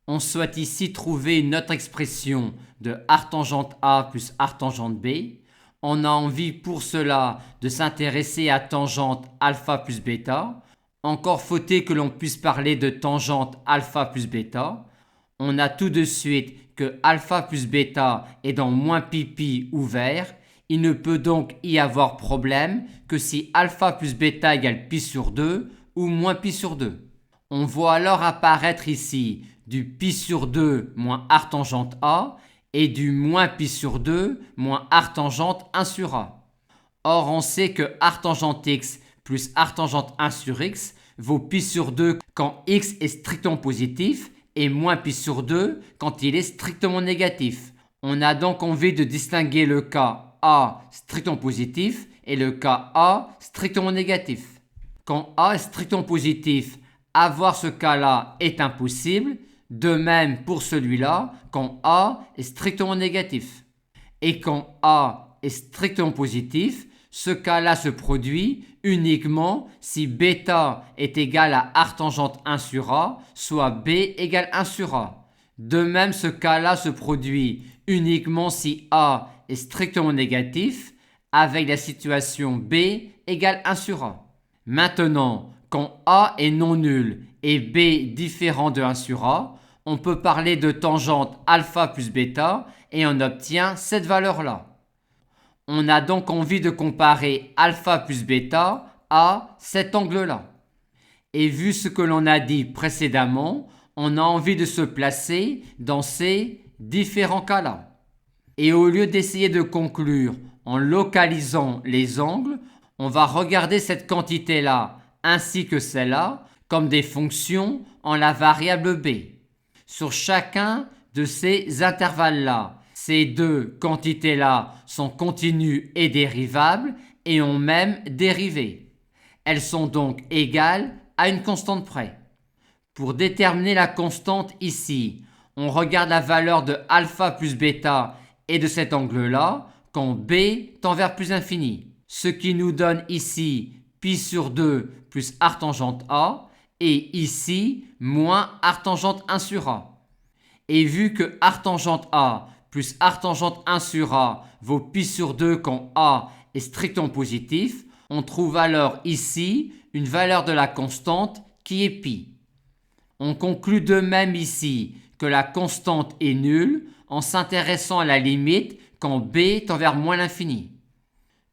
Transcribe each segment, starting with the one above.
On souhaite ici trouver une autre expression de arctangente A plus arctangente B. On a envie pour cela de s'intéresser à tangente alpha plus bêta. Encore faut-il que l'on puisse parler de tangente alpha plus bêta. On a tout de suite que alpha plus bêta est dans moins pi ouvert. Il ne peut donc y avoir problème que si alpha plus bêta égale pi sur 2 ou moins pi sur 2. On voit alors apparaître ici du pi sur 2 moins arctangente A et du moins pi sur 2 moins arctangente 1 sur A. Or, on sait que arctangente x plus arctangente 1 sur x vaut pi sur 2 quand x est strictement positif et moins pi sur 2 quand il est strictement négatif. On a donc envie de distinguer le cas A strictement positif et le cas A strictement négatif. Quand A est strictement positif, avoir ce cas-là est impossible. De même pour celui-là, quand A est strictement négatif. Et quand A est strictement positif, ce cas-là se produit uniquement si bêta est égal à arctangente 1 sur A, soit B égale 1 sur A. De même, ce cas-là se produit uniquement si A est strictement négatif, avec la situation B égale 1 sur A. Maintenant, quand A est non nul et B différent de 1 sur A, on peut parler de tangente alpha plus bêta et on obtient cette valeur-là. On a donc envie de comparer alpha plus bêta à cet angle-là. Et vu ce que l'on a dit précédemment, on a envie de se placer dans ces différents cas-là. Et au lieu d'essayer de conclure en localisant les angles, on va regarder cette quantité-là ainsi que celle-là comme des fonctions en la variable b. Sur chacun de ces intervalles-là, ces deux quantités-là sont continues et dérivables et ont même dérivé. Elles sont donc égales à une constante près. Pour déterminer la constante ici, on regarde la valeur de alpha plus bêta et de cet angle-là quand b tend vers plus infini. Ce qui nous donne ici pi sur 2 plus arctangente A et ici moins arctangente 1 sur A. Et vu que arctangente A plus arctangente 1 sur A vaut pi sur 2 quand A est strictement positif, on trouve alors ici une valeur de la constante qui est pi. On conclut de même ici que la constante est nulle en s'intéressant à la limite quand b tend vers moins l'infini.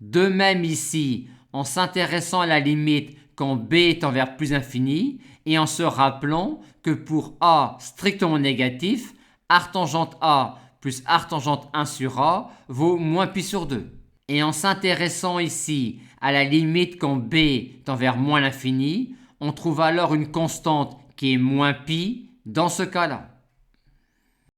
De même ici en s'intéressant à la limite quand b tend vers plus infini et en se rappelant que pour A strictement négatif, arctangente A plus arctangente 1 sur A vaut moins pi sur 2. Et en s'intéressant ici à la limite quand b tend vers moins l'infini, on trouve alors une constante qui est moins pi dans ce cas-là.